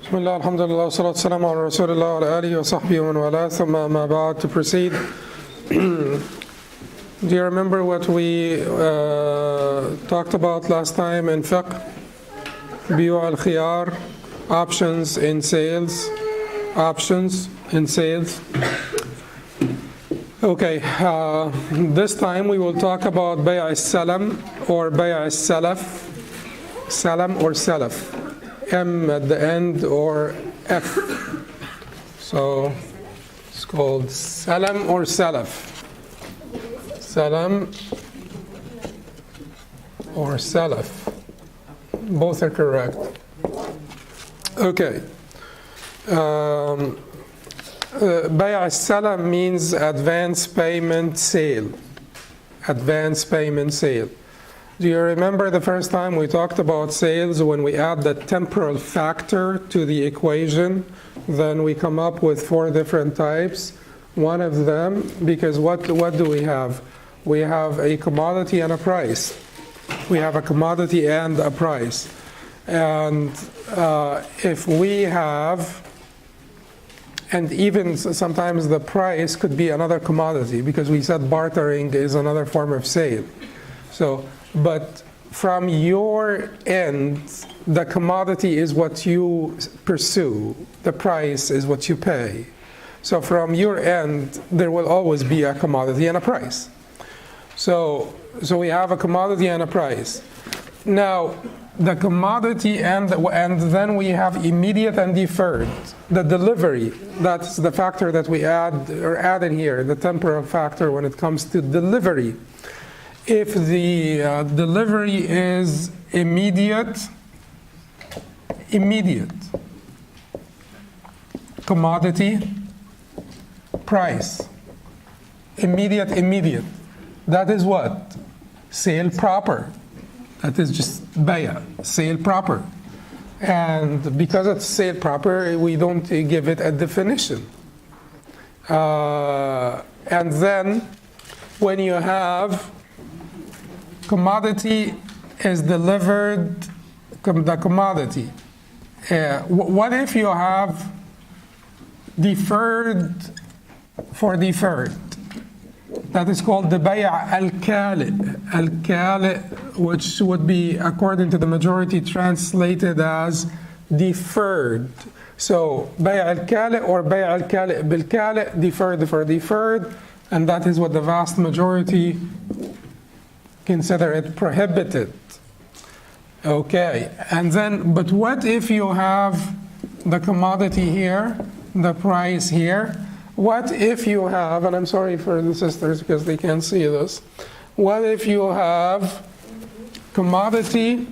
Bismillah, alhamdulillah, salatu salam ala rasulillah, ala alihi wa sahbihi wa man wala, thumma ma ba'd. To proceed, do you remember what we talked about last time in fiqh? Biyu al-khiyar, options in sales, options in sales. Okay, this time we will talk about bay' al-salam or bay' al-salaf, salam or salaf. M at the end or F. So it's called salam or salaf. Salam or salaf. Both are correct. Okay. Bay' al-salam means advance payment sale. Advance payment sale. Do you remember the first time we talked about sales when we add the temporal factor to the equation? Then we come up with 4 different types. One of them, because what do we have? We have a commodity and a price. We have a commodity and a price. And if we have, and even sometimes the price could be another commodity, because we said bartering is another form of sale. But from your end, the commodity is what you pursue. The price is what you pay. So from your end, there will always be a commodity and a price. So we have a commodity and a price. Now, the commodity and then we have immediate and deferred. The delivery, that's the factor that we add in here, the temporal factor when it comes to delivery. If the delivery is immediate, commodity, price, immediate, that is what? Sale proper. That is just bay'a, sale proper. And because it's sale proper, we don't give it a definition. And then when you have commodity is delivered, the commodity. What if you have deferred for deferred? That is called the bay' al-kali'. Al-kali', which would be, according to the majority, translated as deferred. So bay' al-kali' or bay' al-kali' bil-kali', deferred for deferred, and that is what the vast majority consider it prohibited. Okay, and then, but what if you have the commodity here, the price here? What if you have, and I'm sorry for the sisters because they can't see this, what if you have commodity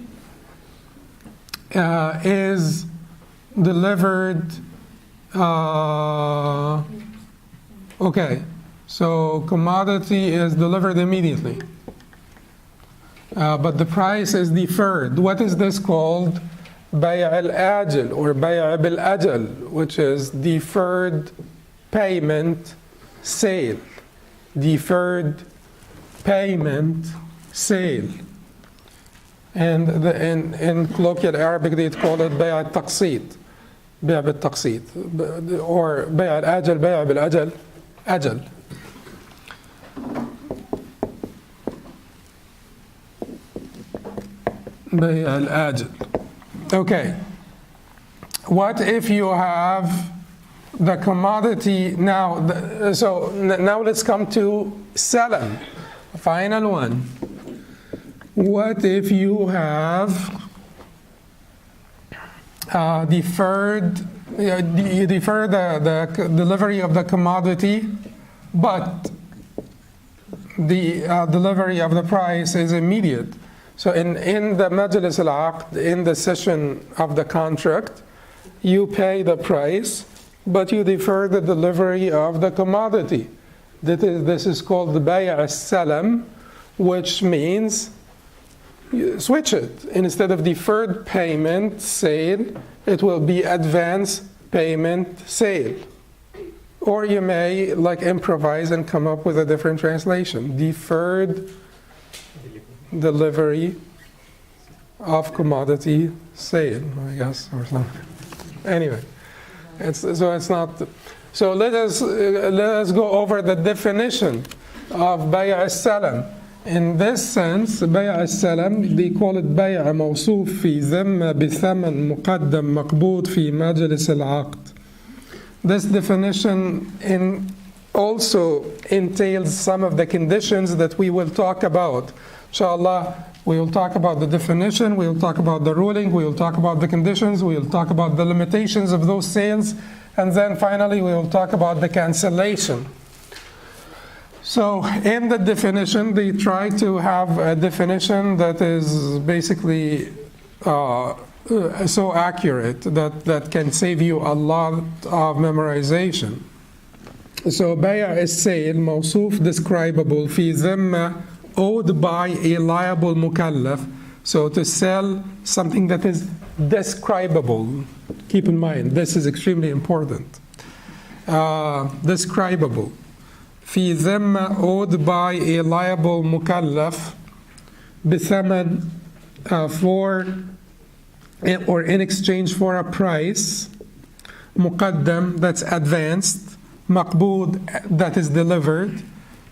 is delivered, okay, so commodity is delivered immediately. But the price is deferred. What is this called? Bay' al-ajal or bay' bil-ajal, which is deferred payment sale. Deferred payment sale. And in colloquial Arabic they call it bay' al-taqsid. Bay' bil-taqsid. Or bay' al-ajal, bay' bil-ajal, ajal. Bay' al-ajal. Okay. What if you have the commodity now? So now let's come to salam, final one. What if you have deferred? You defer the delivery of the commodity, but the delivery of the price is immediate. So in the Majlis al-Aqd, in the session of the contract, you pay the price, but you defer the delivery of the commodity. This is called the bay' al-salam, which means you switch it. Instead of deferred payment sale, it will be advance payment sale. Or you may improvise and come up with a different translation. Deferred delivery of commodity sale, I guess, or something. Anyway, it's not. So let us go over the definition of bay' al-salam. In this sense, bay' al-salam, they call it bay' موصوف في ذمة بثمن مقدم مقبوض في مجلس العقد. This definition also entails some of the conditions that we will talk about. Inshallah, we will talk about the definition, we will talk about the ruling, we will talk about the conditions, we will talk about the limitations of those sales, and then finally we will talk about the cancellation. So in the definition, they try to have a definition that is basically so accurate that can save you a lot of memorization. So بيع السيل موصوف describable في ذمة owed by a liable مكلف. So to sell something that is describable. Keep in mind, this is extremely important. Describable. في ذمة owed by a liable مكلف بثمن for or in exchange for a price مقدم, that's advanced, مقبوض, that is delivered,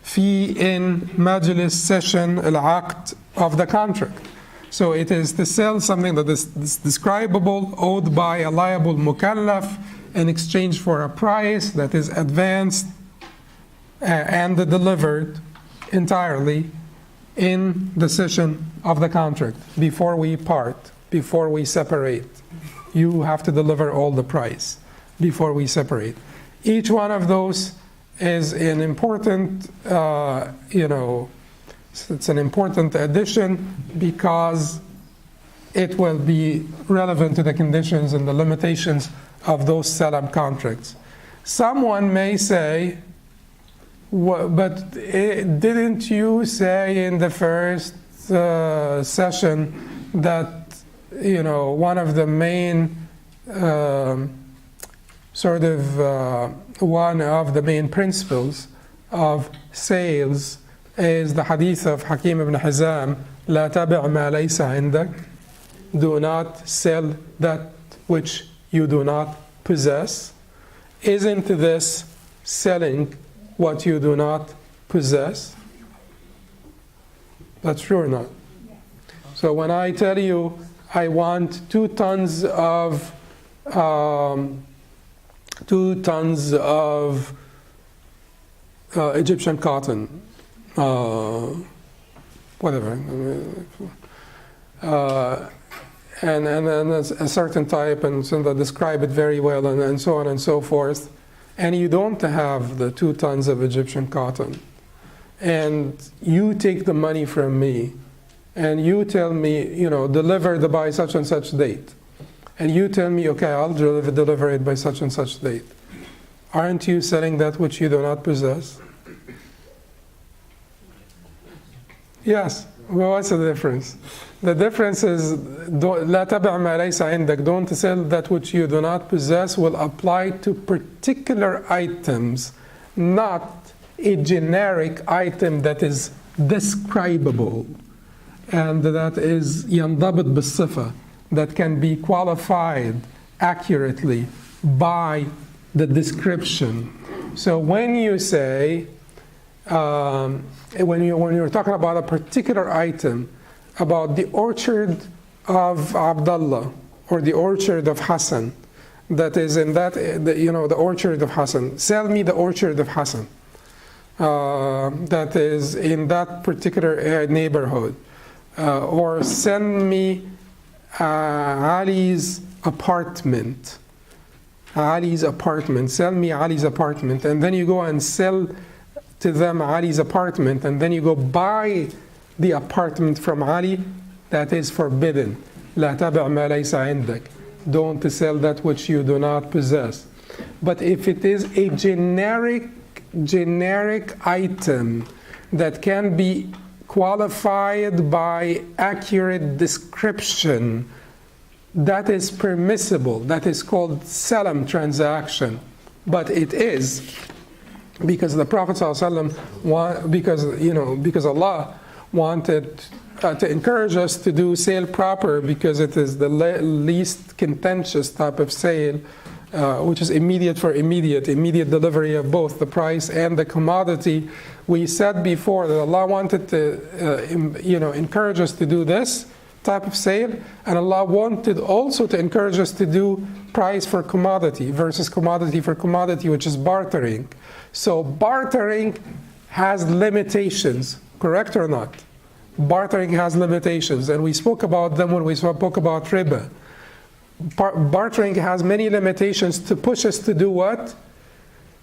في in majlis session العقد of the contract. So it is to sell something that is describable, owed by a liable mukallaf in exchange for a price that is advanced and delivered entirely in the session of the contract. Before we part, before we separate, you have to deliver all the price before we separate. Each one of those is an important, it's an important addition because it will be relevant to the conditions and the limitations of those salam contracts. Someone may say, but didn't you say in the first session that, one of the main one of the main principles of sales is the hadith of Hakim ibn Hizam, لا تبع ما ليس عندك, do not sell that which you do not possess. Isn't this selling what you do not possess? That's true or not? So when I tell you I want 2 tons of Egyptian cotton, whatever, and a certain type, and so they describe it very well, and so on and so forth, and you don't have the 2 tons of Egyptian cotton, and you take the money from me, and you tell me, deliver by such and such date, and you tell me, okay, I'll deliver it by such and such date. Aren't you selling that which you do not possess? Yes. Well, what's the difference? The difference is لا تبع ما ليس عندك, don't sell that which you do not possess, will apply to particular items, not a generic item that is describable and that is ينضبط بالصفة, that can be qualified accurately by the description. So when you say, when you're talking about a particular item, about the orchard of Abdullah or the orchard of Hassan, that is in that, the orchard of Hassan, sell me the orchard of Hassan, that is in that particular neighborhood, or send me Ali's apartment. Ali's apartment, sell me Ali's apartment, and then you go and sell to them Ali's apartment, and then you go buy the apartment from Ali. That is forbidden. لا تبع ما ليس عندك. Don't sell that which you do not possess. But if it is a generic item that can be qualified by accurate description, that is permissible. That is called salam transaction. But it is because the Prophet ﷺ, because Allah wanted to encourage us to do sale proper because it is the least contentious type of sale, which is immediate delivery of both the price and the commodity. We said before that Allah wanted to encourage us to do this type of sale, and Allah wanted also to encourage us to do price for commodity versus commodity for commodity, which is bartering. So bartering has limitations, correct or not? Bartering has limitations, and we spoke about them when we spoke about riba. Bartering has many limitations to push us to do what?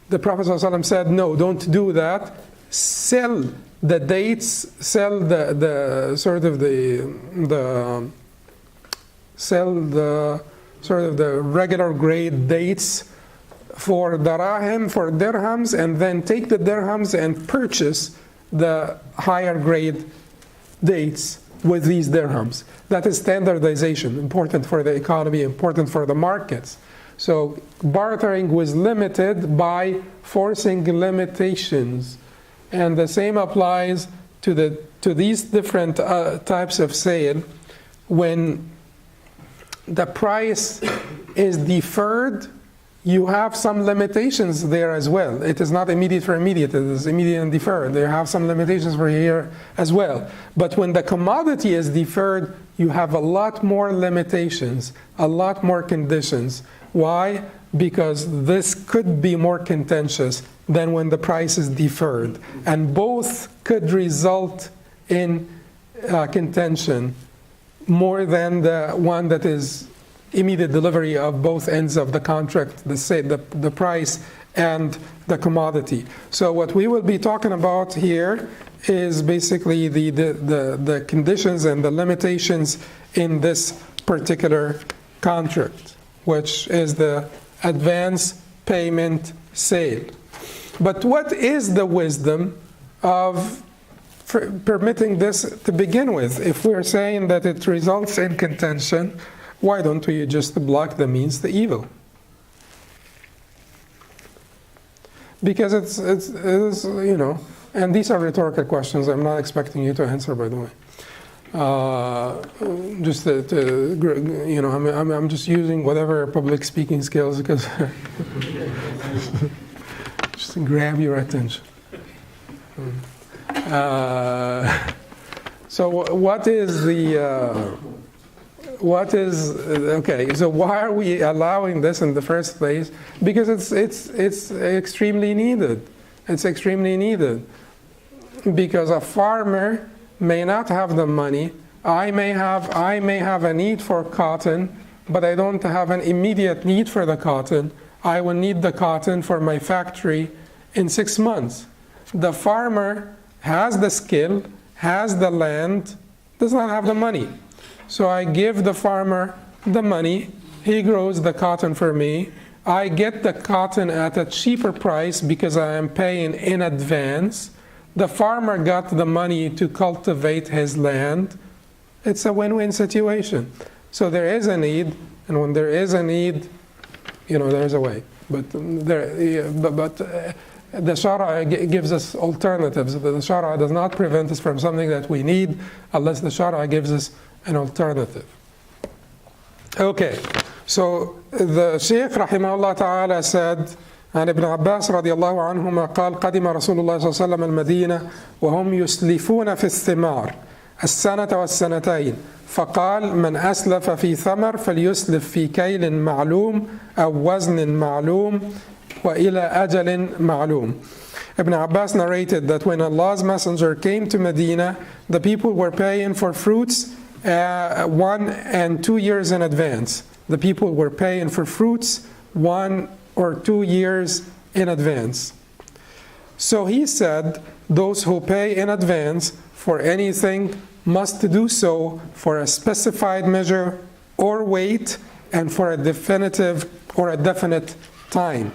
The Prophet ﷺ said, no, don't do that. Sell the dates, sell the regular grade dates for darahim, for dirhams, and then take the dirhams and purchase the higher grade dates with these dirhams. That is standardization, important for the economy, important for the markets. So bartering was limited by forcing limitations. And the same applies to these different types of sale. When the price is deferred, you have some limitations there as well. It is not immediate for immediate, it is immediate and deferred. They have some limitations for here as well. But when the commodity is deferred, you have a lot more limitations, a lot more conditions. Why? Because this could be more contentious than when the price is deferred. And both could result in contention more than the one that is immediate delivery of both ends of the contract, the price and the commodity. So what we will be talking about here is basically the conditions and the limitations in this particular contract, which is the advance payment sale. But what is the wisdom of permitting this to begin with? If we're saying that it results in contention, why don't we just block the means to evil? Because it is, and these are rhetorical questions. I'm not expecting you to answer, by the way. Just I'm just using whatever public speaking skills because just to grab your attention. So what is okay, so why are we allowing this in the first place? Because it's extremely needed. It's extremely needed. Because a farmer may not have the money. I may have a need for cotton, but I don't have an immediate need for the cotton. I will need the cotton for my factory in 6 months. The farmer has the skill, has the land, does not have the money. So I give the farmer the money, he grows the cotton for me, I get the cotton at a cheaper price because I am paying in advance. The farmer got the money to cultivate his land. It's a win-win situation. So there is a need, and when there is a need, there's a way. But the Shara gives us alternatives. The Shara does not prevent us from something that we need unless the Shara gives us an alternative. Okay, so the Shaykh rahimahullah ta'ala said, عن ابن عباس رضي الله عنهما قال قدم رسول الله صلى الله عليه وسلم المدينة وهم يسلفون في الثمار السنة والسنتين فقال من أسلف في ثمر فليسلف في كيل معلوم أو وزن معلوم وإلى أجل معلوم. Ibn Abbas narrated that when Allah's Messenger came to Medina, the people were paying for fruits 1 and 2 years in advance. The people were paying for fruits 1 or 2 years in advance. So he said, those who pay in advance for anything must do so for a specified measure or weight and for a definitive or a definite time.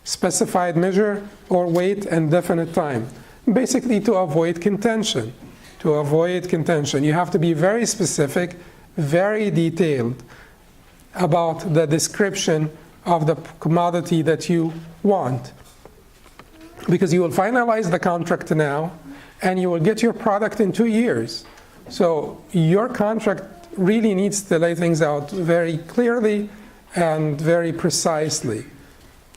Specified measure or weight and definite time. Basically to avoid contention. To avoid contention. You have to be very specific, very detailed about the description of the commodity that you want. Because you will finalize the contract now, and you will get your product in 2 years. So your contract really needs to lay things out very clearly and very precisely.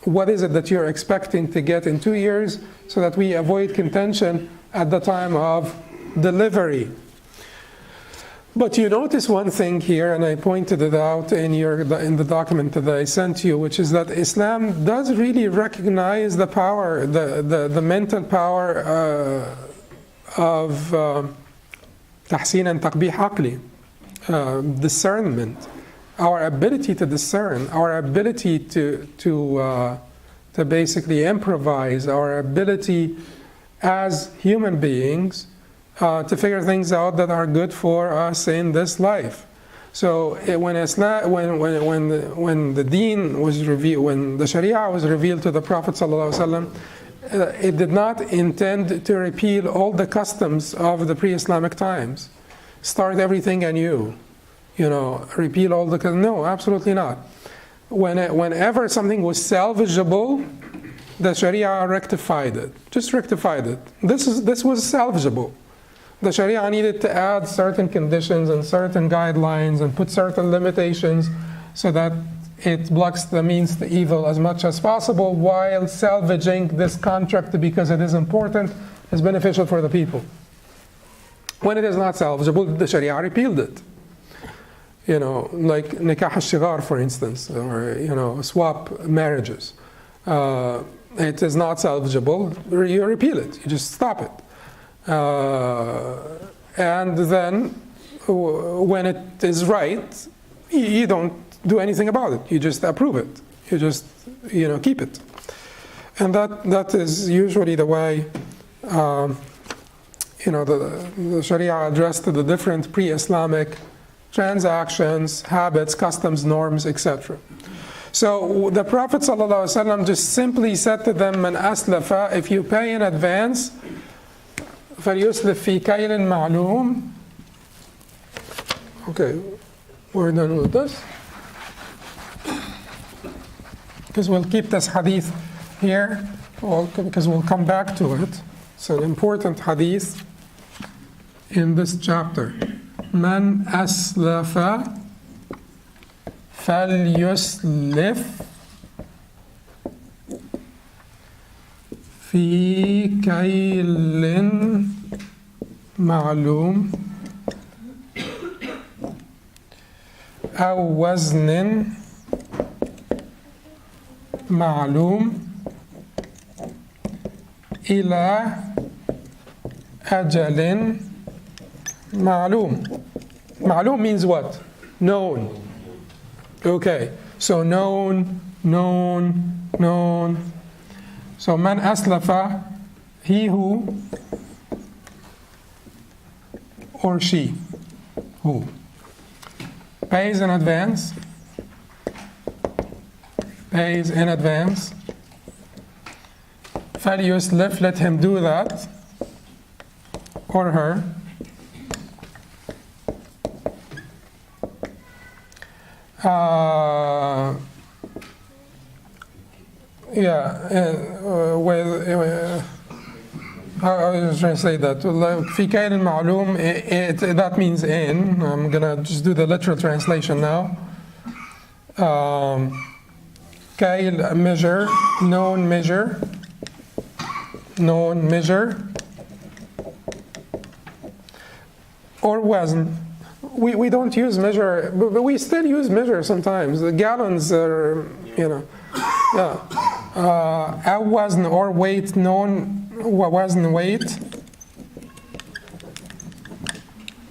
What is it that you're expecting to get in 2 years, so that we avoid contention at the time of delivery. But you notice one thing here, and I pointed it out in the document that I sent you, which is that Islam does really recognize the power, the mental power of tahsin and taqbih aqli, discernment, our ability to discern, our ability to basically improvise, our ability as human beings to figure things out that are good for us in this life. So when the Deen was revealed, when the Sharia was revealed to the Prophet ﷺ, it did not intend to repeal all the customs of the pre-Islamic times, start everything anew, repeal all the. No, absolutely not. Whenever something was salvageable, the Sharia rectified it, just rectified it. This was salvageable. The Sharia needed to add certain conditions and certain guidelines and put certain limitations so that it blocks the means to evil as much as possible, while salvaging this contract because it is important, is beneficial for the people. When it is not salvageable, the Sharia repealed it. Like nikah al-shigar, for instance, or swap marriages. It is not salvageable, you repeal it, you just stop it. And then when it is right, you don't do anything about it. You just approve it. You just keep it. And that is usually the way the Sharia addressed the different pre-Islamic transactions, habits, customs, norms, etc. So the Prophet ﷺ just simply said to them, "Man aslafa, if you pay in advance, فَلْيُسْلِفْ فِي كَيْلٍ مَعْلُومٍ." Okay, we're done with this. Because we'll keep this hadith here, because we'll come back to it. It's an important hadith in this chapter. Man aslafa فَلْيُسْلِفْ في كيل معلوم أو وزن معلوم إلى أجل معلوم. معلوم means what? Known. Okay, so known. So man aslafa, he who or she who pays in advance, فَلْيُسْلِفْ, let him do that, or her, how do you translate that? في كيل معلوم, that means in. I'm gonna just do the literal translation now. كيل, measure, known measure, or wazn. We don't use measure, but we still use measure sometimes. The gallons are, wazn or weight, known wazn, weight.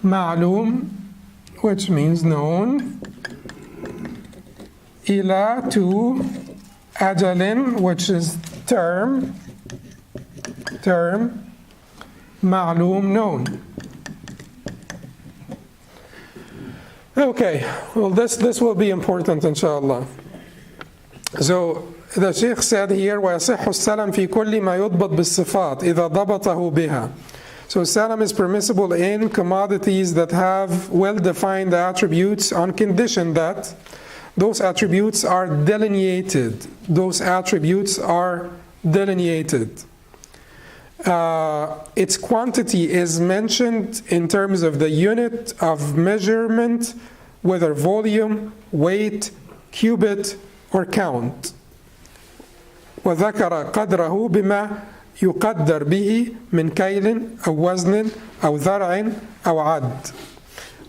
Ma'lum, which means known. Ila, to. Ajalin, which is term. Ma'lum, known. Okay, well this will be important inshallah. So the Sheikh said here, وَيَصِحُّ السَّلَمْ فِي كُلِّ مَا يُضْبَطْ بِالصِّفَاتِ إِذَا ضَبَطَهُ بِهَا. So salam is permissible in commodities that have well-defined attributes on condition that those attributes are delineated. its quantity is mentioned in terms of the unit of measurement, whether volume, weight, cubit, or count. وذكر قدره بما يقدر به من كيل أو وزن أو ذرع أو عد.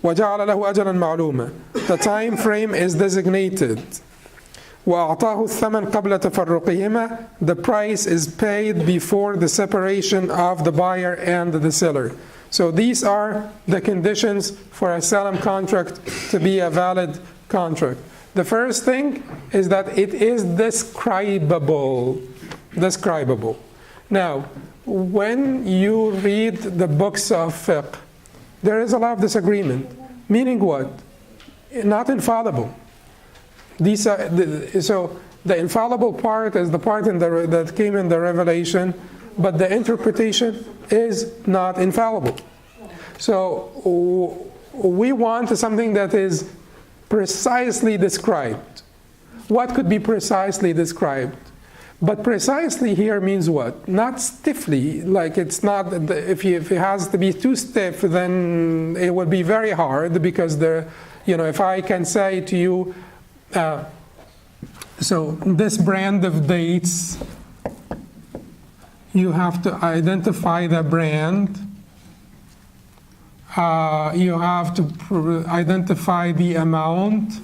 وجعل له أجلا معلوما. The time frame is designated. وأعطاه الثمن قبل تفرقهما. The price is paid before the separation of the buyer and the seller. So these are the conditions for a salam contract to be a valid contract. The first thing is that it is describable. Describable. Now, when you read the books of fiqh, there is a lot of disagreement. Meaning what? Not infallible. These are so the infallible part is the part that came in the revelation, but the interpretation is not infallible. So we want something that is precisely described. What could be precisely described? But precisely here means what? Not stiffly, like it's not, if it has to be too stiff, then it would be very hard because if I can say to you, so this brand of dates, you have to identify the brand, you have to identify the amount,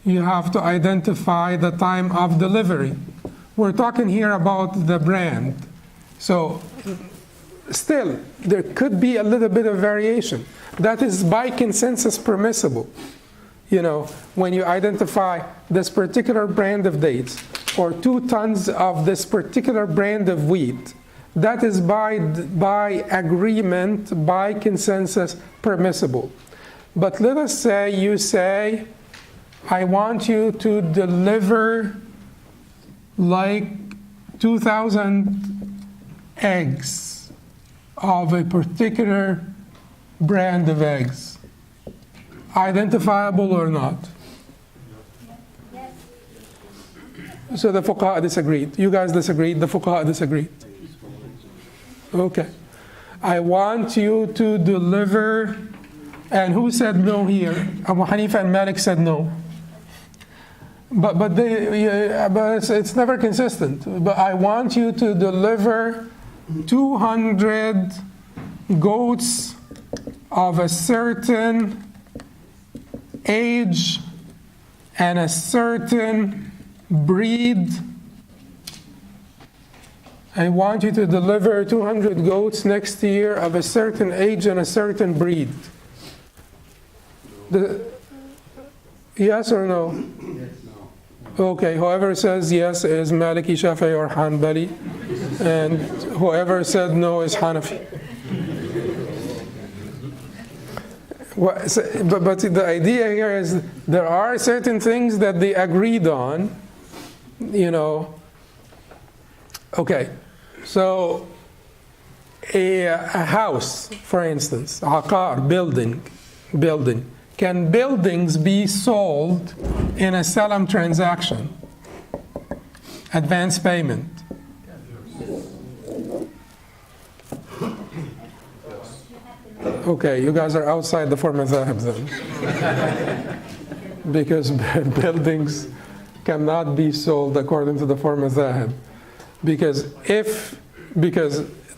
you have to identify the time of delivery. We're talking here about the brand. So still, there could be a little bit of variation. That is by consensus permissible. When you identify this particular brand of dates or 2 tons of this particular brand of wheat, that is by agreement, by consensus permissible. But let us say you say, I want you to deliver like 2,000 eggs of a particular brand of eggs. Identifiable or not? Yes. So the fuqaha disagreed. You guys disagreed, the fuqaha disagreed. Okay. I want you to deliver, and who said no here? Abu Hanifa and Malik said no. But it's never consistent. But I want you to deliver 200 goats of a certain age and a certain breed. I want you to deliver 200 goats next year of a certain age and a certain breed. Yes or no? Yes. Okay, whoever says yes is Maliki, Shafi'i, or Hanbali, and whoever said no is Hanafi. But the idea here is there are certain things that they agreed on, Okay, so a house, for instance, aqar, building. Can buildings be sold in a salam transaction? Advance payment. Okay, you guys are outside the 4 madhahib then. Because buildings cannot be sold according to the 4 madhahib. Because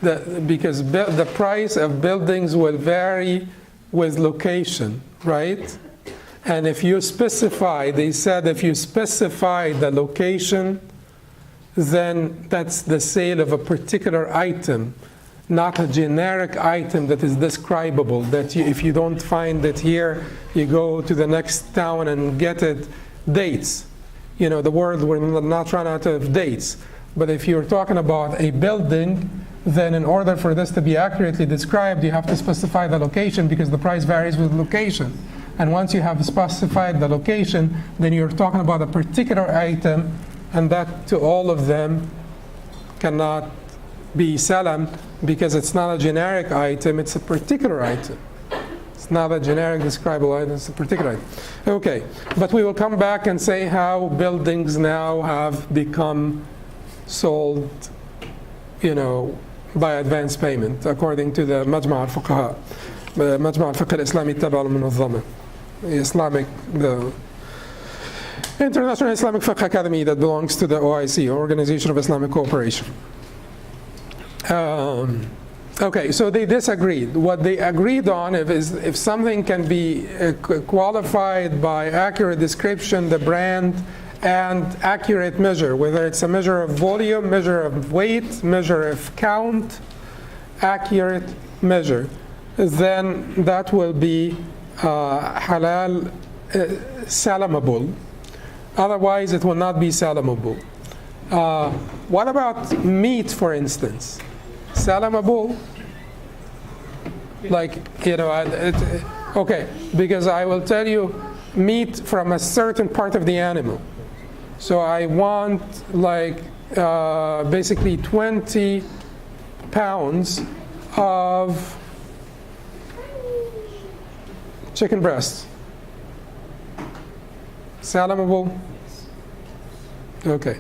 the price of buildings will vary with location, right? And if you specify, they said if you specify the location, then that's the sale of a particular item, not a generic item that is describable, that if you don't find it here, you go to the next town and get it. Dates. The world will not run out of dates. But if you're talking about a building, then in order for this to be accurately described, you have to specify the location because the price varies with location. And once you have specified the location, then you're talking about a particular item, and that to all of them cannot be salam because it's not a generic item, it's a particular item. It's not a generic describable item, it's a particular item. Okay, but we will come back and say how buildings now have become sold, by advance payment, according to the مجمع الفقهاء, مجمع الفقه الإسلامي التابع للمنظمة, the International Islamic Fiqh Academy that belongs to the OIC, Organization of Islamic Cooperation. Okay, so they disagreed. What they agreed on is if something can be qualified by accurate description, the brand, and accurate measure, whether it's a measure of volume, measure of weight, measure of count, accurate measure, then that will be halal salamable. Otherwise, it will not be salamable. What about meat, for instance? Salamable? Like, okay, because I will tell you meat from a certain part of the animal. So I want like basically 20 pounds of chicken breast. Salamable? Okay.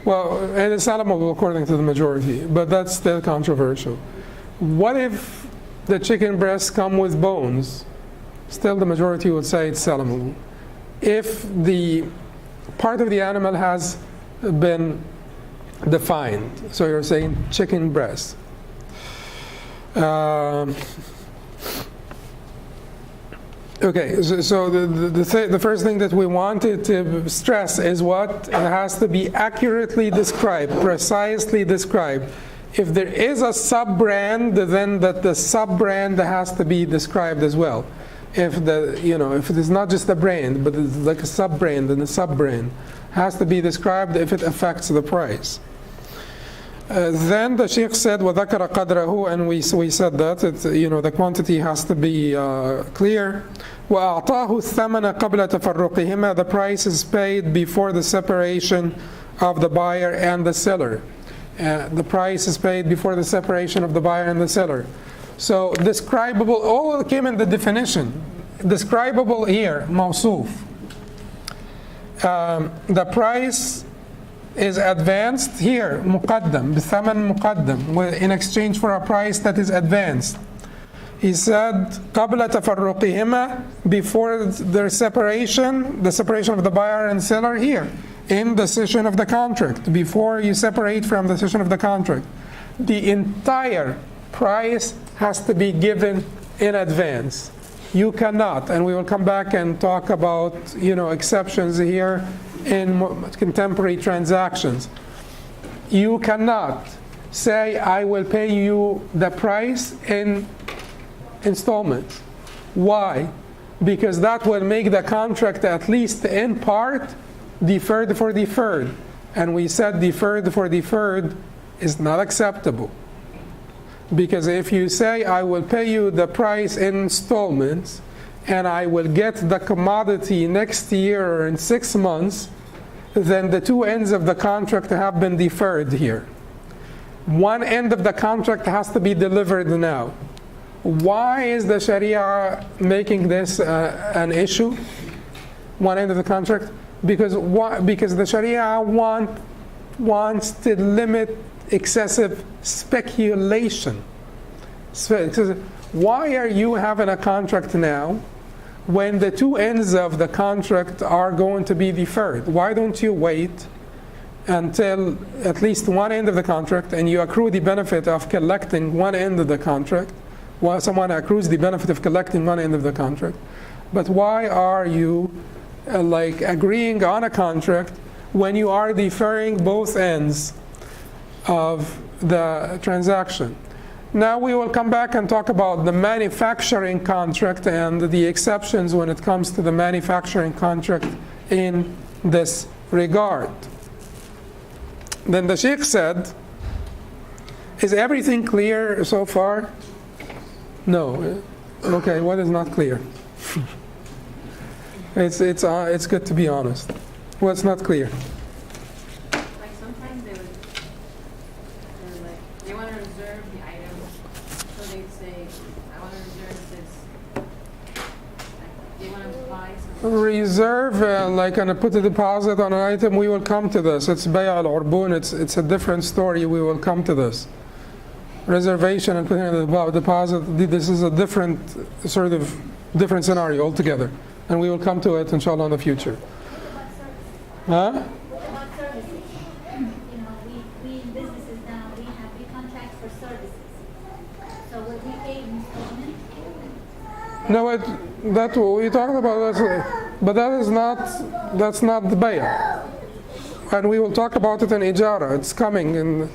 Well, it is salamable according to the majority, but that's still controversial. What if the chicken breasts come with bones? Still the majority would say it's salamable. If the part of the animal has been defined, so you're saying chicken breast. Okay, so the first thing that we wanted to stress is what has to be accurately described, precisely described. If there is a sub-brand, then that the sub-brand has to be described as well. If if it is not just a brand, but it's like a sub-brand, and the sub-brand has to be described if it affects the price. Then the Sheikh said, وَذَكَرَ قَدْرَهُ, and we said that the quantity has to be clear. وَأَعْطَاهُ الثَّمَنَ قَبْلَ تَفَرُّقِهِمَا, the price is paid before the separation of the buyer and the seller. The price is paid before the separation of the buyer and the seller. So describable, all came in the definition. Describable here, موصوف. The price is advanced here, مقدم, بثمن مقدم, in exchange for a price that is advanced. He said, قبل تفرقهما, before their separation, the separation of the buyer and seller here, in the session of the contract, before you separate from the session of the contract. The entire price has to be given in advance. You cannot, and we will come back and talk about exceptions here in contemporary transactions. You cannot say, I will pay you the price in installments. Why? Because that will make the contract, at least in part, deferred for deferred. And we said deferred for deferred is not acceptable. Because if you say, I will pay you the price in installments, and I will get the commodity next year or in 6 months, then the two ends of the contract have been deferred here. One end of the contract has to be delivered now. Why is the Sharia making this an issue? One end of the contract? Because the Sharia wants to limit excessive speculation. Why are you having a contract now when the two ends of the contract are going to be deferred? Why don't you wait until at least one end of the contract and you accrue the benefit of collecting one end of the contract? While someone accrues the benefit of collecting one end of the contract. But why are you agreeing on a contract when you are deferring both ends of the transaction? Now we will come back and talk about the manufacturing contract and the exceptions when it comes to the manufacturing contract in this regard. Then the Sheikh said, is everything clear so far? No. Okay, what is not clear? It's good to be honest. What's not clear? Like sometimes they want to reserve the item, so they'd say, I want to reserve this. Like they want to buy Reserve, like gonna put a deposit on an item, we will come to this. It's bay' al-urbun, it's a different story, we will come to this. Reservation and putting a deposit, this is a different different scenario altogether. And we will come to it, inshallah, in the future. Huh? What about services? You know, we in businesses now, we contract for services. So would we pay installment? No, that we talked about that, but that's not the bay'ah. And we will talk about it in ijara. It's coming, and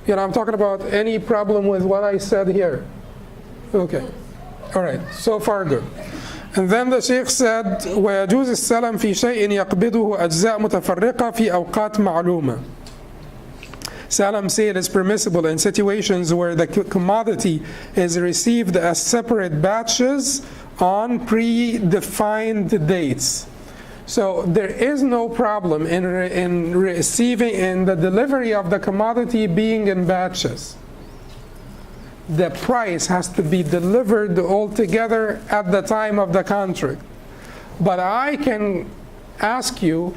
I'm talking about any problem with what I said here. Okay, all right. So far, good. And then the Sheikh said, ويجوز السلم في شيء يقبضه أجزاء متفرقة في أوقات معلومة. Salam sale is permissible in situations where the commodity is received as separate batches on predefined dates. So there is no problem in receiving, in the delivery of the commodity being in batches. The price has to be delivered all together at the time of the contract. But I can ask you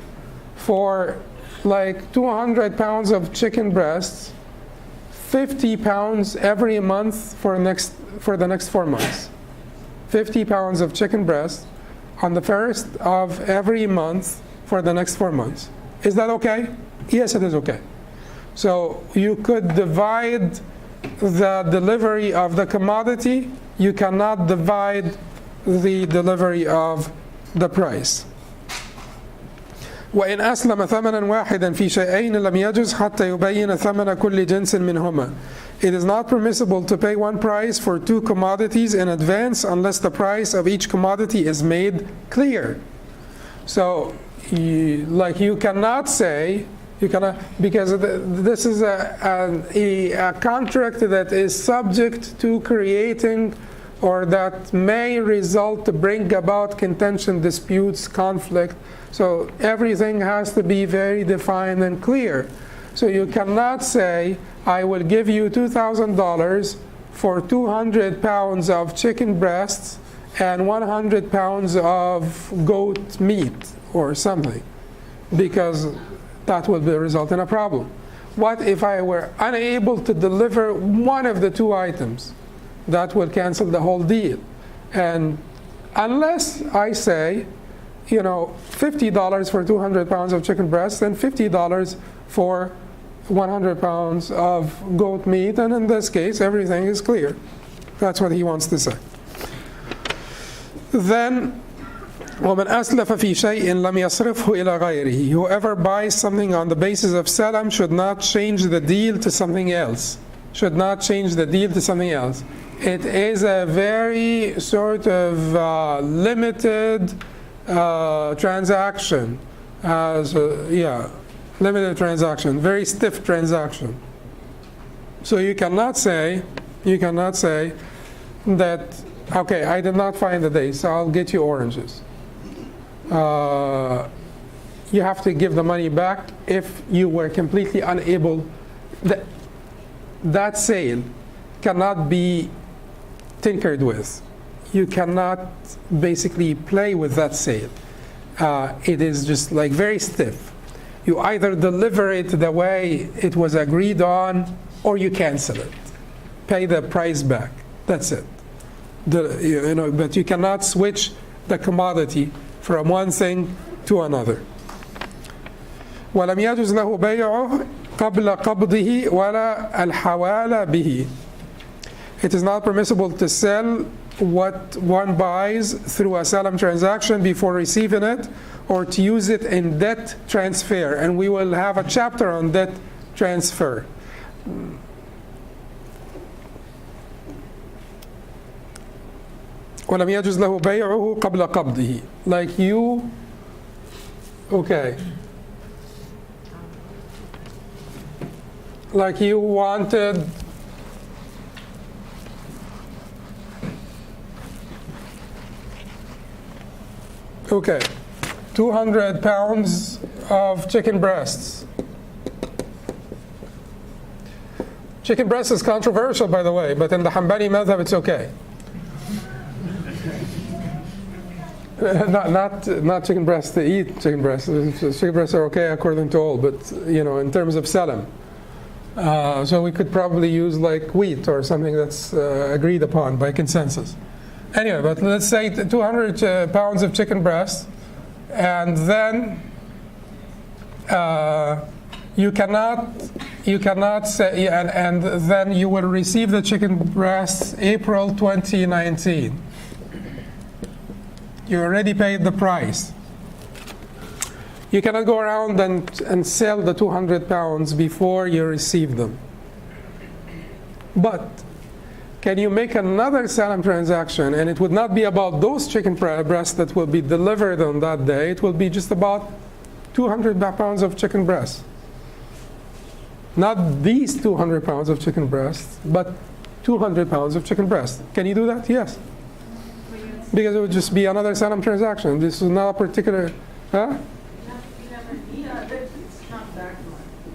for like 200 pounds of chicken breasts, 50 pounds every month for the next 4 months. 50 pounds of chicken breast on the first of every month for the next 4 months. Is that okay? Yes, it is okay. So you could divide the delivery of the commodity. You cannot divide the delivery of the price. وإن أسلم ثمنا واحدا في شيئين لم يجز حتى يبين ثمن كل جنس منهما. It is not permissible to pay one price for two commodities in advance unless the price of each commodity is made clear. So, you cannot say, because this is a contract that is subject to creating or that may result to bring about contention, disputes, conflict. So everything has to be very defined and clear. So you cannot say, I will give you $2,000 for 200 pounds of chicken breasts and 100 pounds of goat meat or something, because that will result in a problem. What if I were unable to deliver one of the two items? That will cancel the whole deal. And unless I say, $50 for 200 pounds of chicken breast and $50 for 100 pounds of goat meat, and in this case, everything is clear. That's what he wants to say. Then, وَمَنْ أَسْلَفَ فِي شَيْءٍ لَمْ يَصْرِفْهُ إِلَى غَيْرِهِ. Whoever buys something on the basis of salam should not change the deal to something else. Should not change the deal to something else. It is a very sort of limited transaction. Limited transaction, very stiff transaction. So you cannot say that, okay, I did not find the date, so I'll get you oranges. You have to give the money back if you were completely unable. That sale cannot be tinkered with. You cannot basically play with that sale. It is just like very stiff. You either deliver it the way it was agreed on, or you cancel it. Pay the price back. That's it. But you cannot switch the commodity from one thing to another. وَلَمْ يَجُزْ لَهُ بَيْعُهُ قَبْلَ قَبْضِهِ وَلَا الْحَوَالَ بِهِ. It is not permissible to sell what one buys through a salam transaction before receiving it, or to use it in debt transfer. And we will have a chapter on debt transfer. وَلَمْ يَجُزْ لَهُ بَيْعُهُ قَبْلَ قَبْضِهِ. Like you, okay. Like you wanted okay, 200 pounds of chicken breasts. Chicken breast is controversial, by the way, but in the Hanbali madhab, it's okay. not chicken breasts to eat chicken breasts. Chicken breasts are okay according to all, but in terms of selling. So we could probably use like wheat or something that's agreed upon by consensus. Anyway, but let's say 200 pounds of chicken breast, and then you cannot say, and then you will receive the chicken breast April 2019. You already paid the price. You cannot go around and sell the 200 pounds before you receive them. But can you make another salam transaction, and it would not be about those chicken breasts that will be delivered on that day. It will be just about 200 pounds of chicken breast. Not these 200 pounds of chicken breast, but 200 pounds of chicken breast. Can you do that? Yes. Because it would just be another salam transaction. This is not a particular, huh?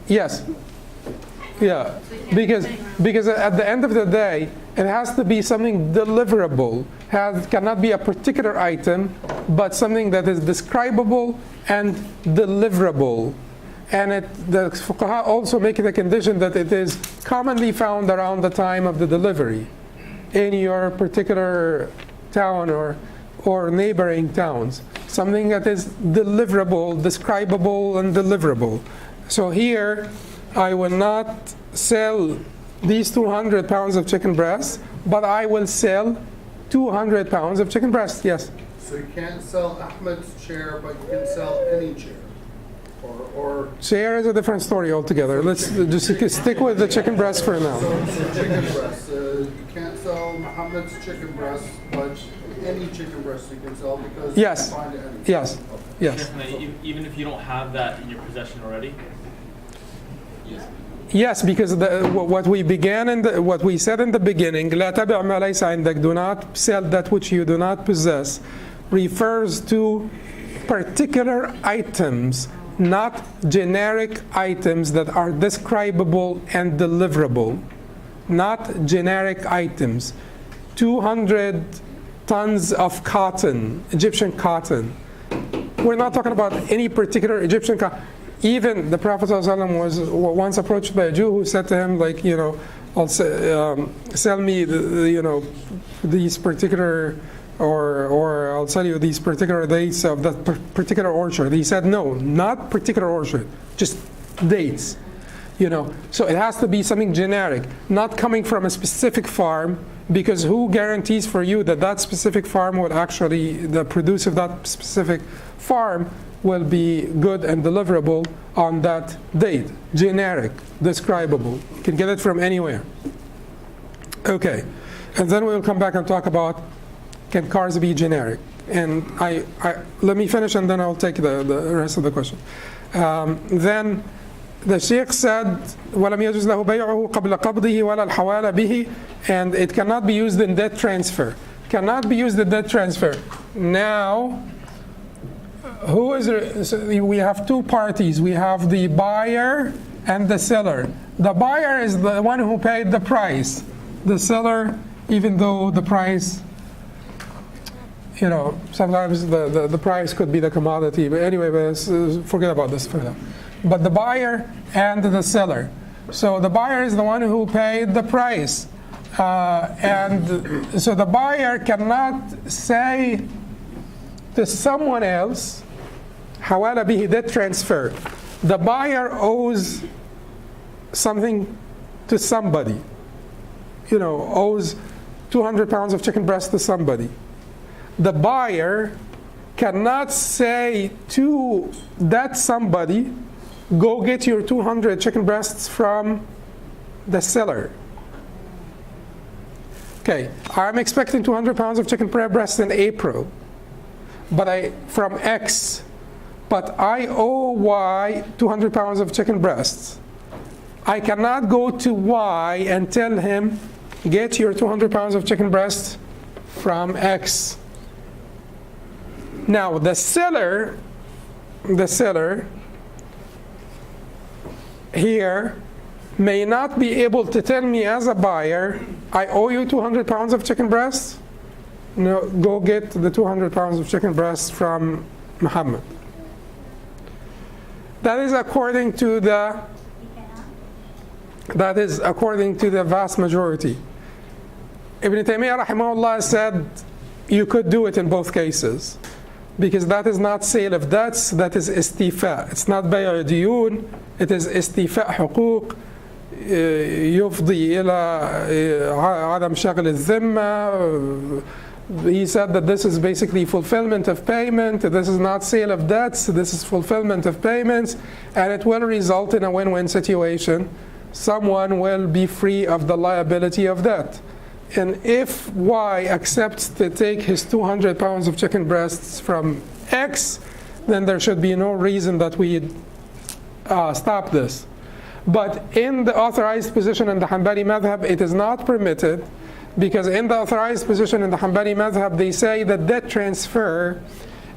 Yes. Yeah. Because at the end of the day, it has to be something deliverable. Cannot be a particular item, but something that is describable and deliverable. And the fuqaha also make it a condition that it is commonly found around the time of the delivery in your particular town or neighboring towns. Something that is deliverable, describable, and deliverable. So here, I will not sell these 200 pounds of chicken breast, but I will sell 200 pounds of chicken breast. Yes? So you can't sell Ahmed's chair, but you can sell any chair? Or chair is a different story altogether. Let's just stick with the chicken breast for now. So chicken breast. You can't sell Muhammad's chicken breast, but any chicken breast you can sell because yes. you can find it anywhere. Yes. Yes. Even if you don't have that in your possession already? Yes. Yes, because what we said in the beginning, لا تبع ما ليس عندك, do not sell that which you do not possess, refers to particular items, not generic items that are describable and deliverable. Not generic items. 200 tons of cotton, Egyptian cotton. We're not talking about any particular Egyptian cotton. Even the Prophet ﷺ was once approached by a Jew who said to him, like, sell me, these particular, or I'll sell you these particular dates of that particular orchard. He said, no, not particular orchard, just dates. So it has to be something generic, not coming from a specific farm, because who guarantees for you that that specific farm would actually, the produce of that specific farm will be good and deliverable on that date. Generic, describable. You can get it from anywhere. Okay, and then we'll come back and talk about, can cars be generic? And let me finish and then I'll take the rest of the question. Then the Sheikh said, وَلَمْ يَجُزْ لَهُ بَيْعُهُ قَبْلَ قَبْضِهِ وَلَا الْحَوَالَ بِهِ, and it cannot be used in debt transfer. Cannot be used in debt transfer. Now, so we have two parties. We have the buyer and the seller. The buyer is the one who paid the price. The seller, even though the price, sometimes the price could be the commodity. But anyway, forget about this for now. But the buyer and the seller. So the buyer is the one who paid the price. And so the buyer cannot say to someone else, Hawala bihi, debt transfer. The buyer owes something to somebody. Owes 200 pounds of chicken breast to somebody. The buyer cannot say to that somebody, go get your 200 chicken breasts from the seller. Okay, I'm expecting 200 pounds of chicken breast in April, from X, but I owe Y 200 pounds of chicken breasts. I cannot go to Y and tell him, get your 200 pounds of chicken breasts from X. Now, the seller here may not be able to tell me as a buyer, I owe you 200 pounds of chicken breasts. no, go get the 200 pounds of chicken breasts from Muhammad. That is according to the vast majority. Ibn Taymiyyah rahimahullah said you could do it in both cases, because that is not sale of debts, that is istifa. It's not bay' diyun, it is istifa حقوق يفضي إلى عدم شغل الذمة. He said that this is basically fulfillment of payment. This is not sale of debts, this is fulfillment of payments, and it will result in a win-win situation. Someone will be free of the liability of debt. And if Y accepts to take his 200 pounds of chicken breasts from X, then there should be no reason that we stop this. But in the authorized position in the Hanbali madhab, it is not permitted, because in the authorized position in the Hanbali madhab, they say that debt transfer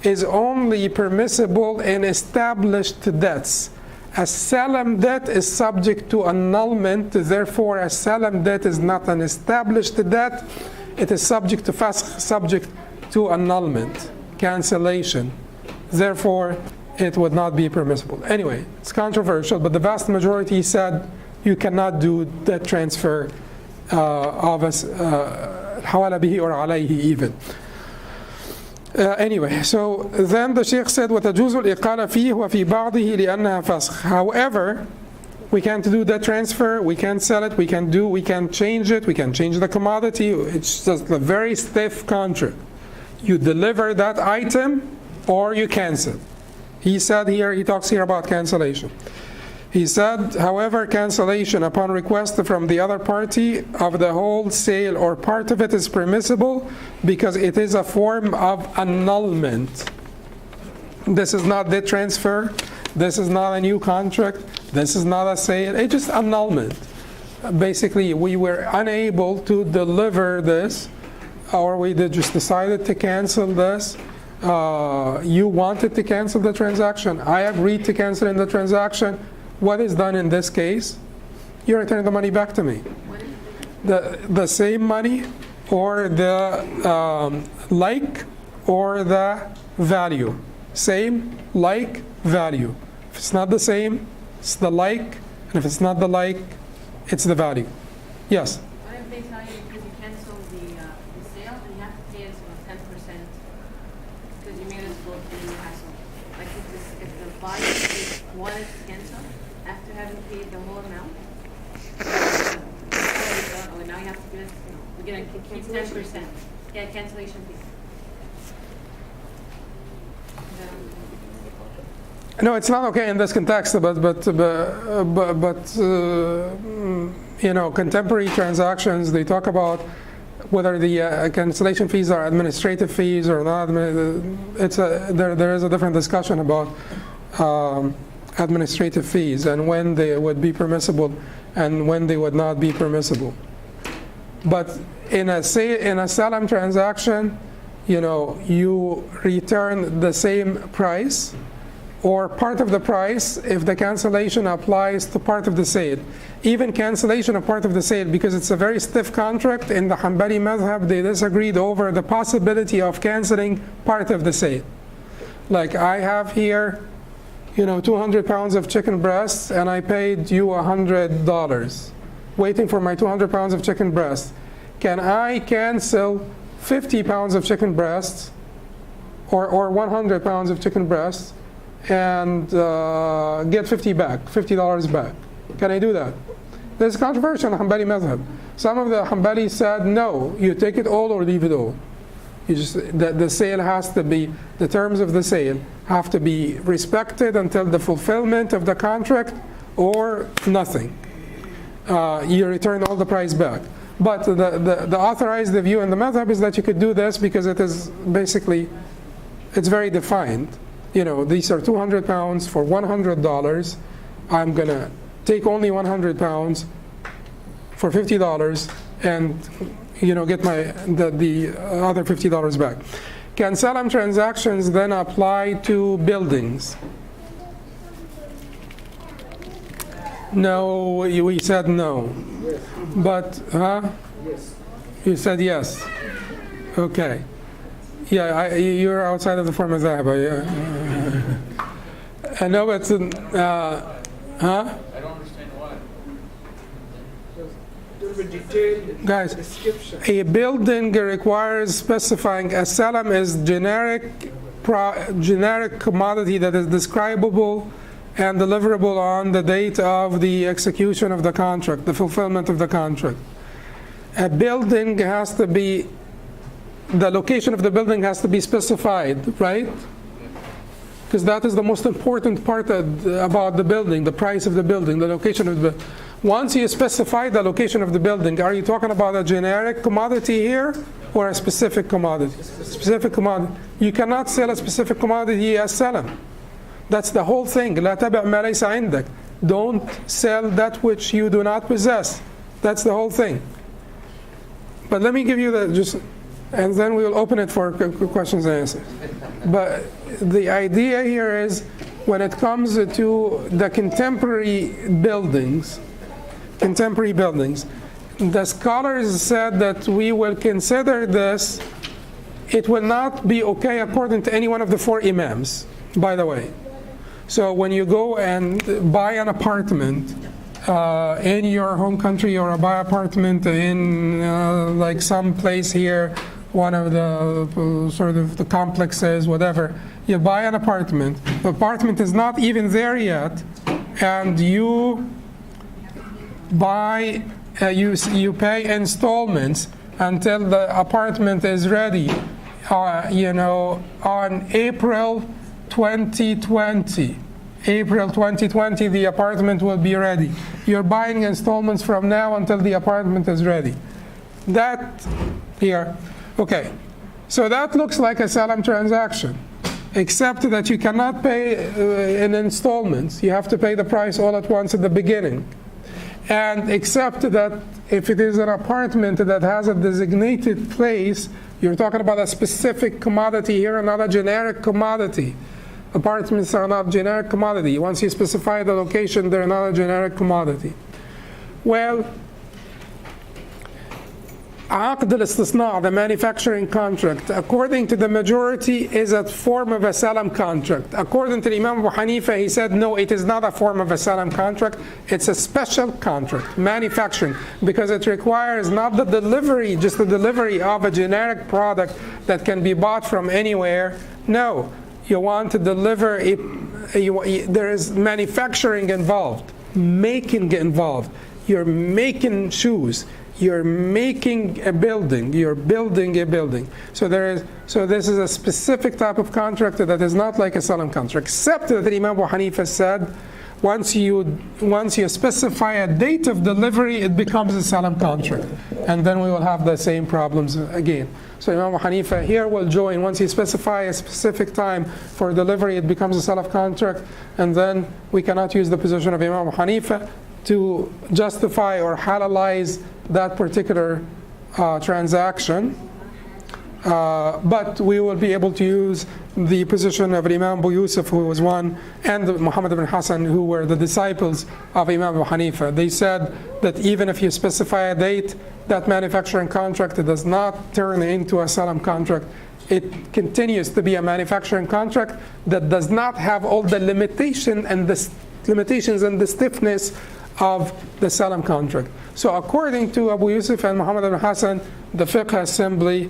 is only permissible in established debts. A salam debt is subject to annulment, therefore a salam debt is not an established debt. It is subject to fasq, subject to annulment, cancellation. Therefore, it would not be permissible. Anyway, it's controversial, but the vast majority said you cannot do debt transfer of hawala bihi or alayhi even. Anyway, so then the Sheikh said, وَتَجُوزُ الْإِقَالَ فِيهِ وَفِي بَعْضِهِ لِأَنَّهَا فَسْخ. However, we can't do that transfer, we can't sell it, we can't change it, we can change the commodity. It's just a very stiff contract. You deliver that item or you cancel. He said here, he talks here about cancellation. He said, however, cancellation upon request from the other party of the whole sale or part of it is permissible because it is a form of annulment. This is not debt transfer, this is not a new contract, this is not a sale, it's just annulment. Basically, we were unable to deliver this, or we just decided to cancel this. You wanted to cancel the transaction, I agreed to cancel in the transaction. What is done in this case? You return the money back to me. The same money, or the like, or the value. Same, like, value. If it's not the same, it's the like, and if it's not the like, it's the value. Yes? What if they tell you because you cancel the sale, then you have to pay us 10% because you made us go through the hassle? Like if the buyer wanted to cancel after having paid the whole amount, oh, now you have to give us, we're going to keep 10%. Yeah, cancellation fee. No, it's not okay in this context, but you know, contemporary transactions, they talk about whether the cancellation fees are administrative fees or not. There is a different discussion about administrative fees and when they would be permissible and when they would not be permissible. But in a salam transaction, you know, you return the same price or part of the price if the cancellation applies to part of the sale. Even cancellation of part of the sale, because it's a very stiff contract, in the Hanbali madhab they disagreed over the possibility of cancelling part of the sale. Like I have here, you know, 200 pounds of chicken breasts and I paid you $100, waiting for my 200 pounds of chicken breasts. Can I cancel 50 pounds of chicken breasts or 100 pounds of chicken breasts and get $50 back? Can I do that? There's controversy on the Hanbali madhab. Some of the Hanbalis said, no, you take it all or leave it all. You just, the sale has to be, the terms of the sale have to be respected until the fulfillment of the contract or nothing. You return all the price back. But the authorized view in the madhab is that you could do this because it is basically, it's very defined. You know, these are 200 pounds for $100. I'm going to take only 100 pounds for $50 and, you know, get the other $50 back. Can salam transactions then apply to buildings? No, we said no. Yes. But, Yes. You said yes. Okay. Yeah, you're outside of the form of ذهب. I know, but huh? I don't understand why. There's a detailed Guys, description. a building requires specifying a salam is generic commodity that is describable and deliverable on the date of the execution of the contract, the fulfillment of the contract. A building has to be, the location of the building has to be specified, right? Because that is the most important part about the building, the price of the building, the location of the. Once you specify the location of the building, are you talking about a generic commodity here or a specific commodity? Specific commodity. You cannot sell a specific commodity as salam. That's the whole thing. لا تبع ما ليس عندك. Don't sell that which you do not possess. That's the whole thing. But let me give you and then we will open it for questions and answers. But the idea here is when it comes to the contemporary buildings, the scholars said that we will consider this, it will not be okay according to any one of the four imams, by the way. So when you go and buy an apartment in your home country or buy an apartment in like some place here, one of the sort of the complexes, whatever, you buy an apartment, the apartment is not even there yet, and you buy, you pay installments until the apartment is ready, on April 2020. April 2020, the apartment will be ready. You're buying installments from now until the apartment is ready. That here, okay. So that looks like a salam transaction, except that you cannot pay in installments. You have to pay the price all at once at the beginning. And except that if it is an apartment that has a designated place, you're talking about a specific commodity here, not a generic commodity. Apartments are not generic commodity. Once you specify the location, they're not a generic commodity. Well, عقد الاستصناع, the manufacturing contract, according to the majority, is a form of a salam contract. According to Imam Abu Hanifa, he said, no, it is not a form of a salam contract. It's a special contract, manufacturing, because it requires not the delivery, just the delivery of a generic product that can be bought from anywhere. No, you want to deliver it, there is manufacturing involved, making involved. You're making shoes. You're making a building. You're building a building. So this is a specific type of contract that is not like a salam contract, except that Imam Abu Hanifa said, once you specify a date of delivery, it becomes a salam contract, and then we will have the same problems again. So Imam Abu Hanifa here will join. Once you specify a specific time for delivery, it becomes a salam contract, and then we cannot use the position of Imam Abu Hanifa to justify or halalize that particular transaction, but we will be able to use the position of Imam Abu Yusuf, who was one, and Muhammad ibn Hassan, who were the disciples of Imam Abu Hanifa. They said that even if you specify a date, that manufacturing contract does not turn into a salam contract. It continues to be a manufacturing contract that does not have all the limitations and the stiffness of the salam contract. So according to Abu Yusuf and Muhammad ibn Hassan, the fiqh assembly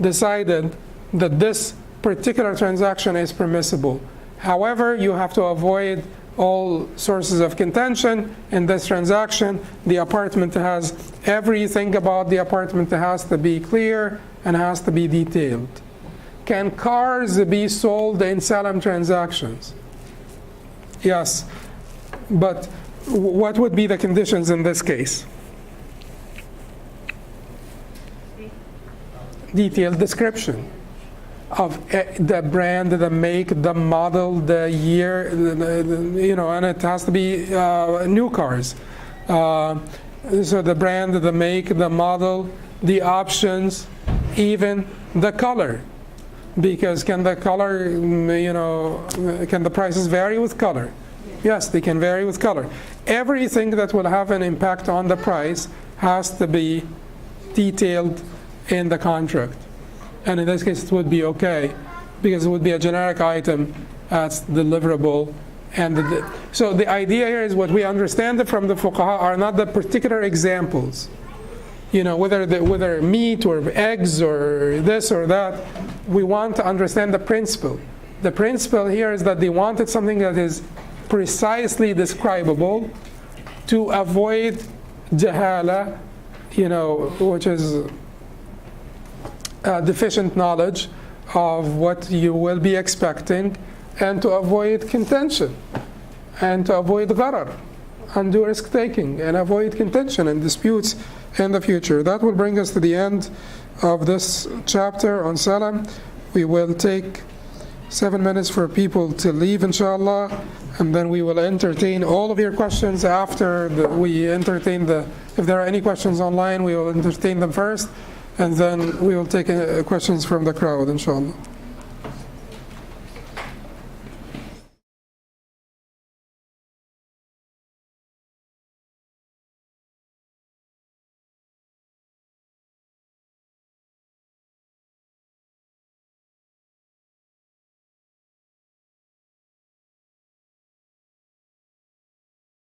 decided that this particular transaction is permissible. However, you have to avoid all sources of contention in this transaction. The apartment has everything about the apartment that has to be clear and has to be detailed. Can cars be sold in salam transactions? Yes, but what would be the conditions in this case? Detailed description of the brand, the make, the model, the year, and it has to be new cars. So the brand, the make, the model, the options, even the color. Because can the color, can the prices vary with color? Yes, they can vary with color. Everything that will have an impact on the price has to be detailed in the contract. And in this case, it would be okay, because it would be a generic item that's deliverable. And so the idea here is what we understand from the fuqaha are not the particular examples. Whether meat or eggs or this or that, we want to understand the principle. The principle here is that they wanted something that is precisely describable to avoid jahala, which is deficient knowledge of what you will be expecting, and to avoid contention, and to avoid gharar, undue risk taking, and avoid contention and disputes in the future. That will bring us to the end of this chapter on salam. We will take 7 minutes for people to leave, inshallah, and then we will entertain all of your questions after we entertain if there are any questions online, we will entertain them first, and then we will take questions from the crowd, inshallah.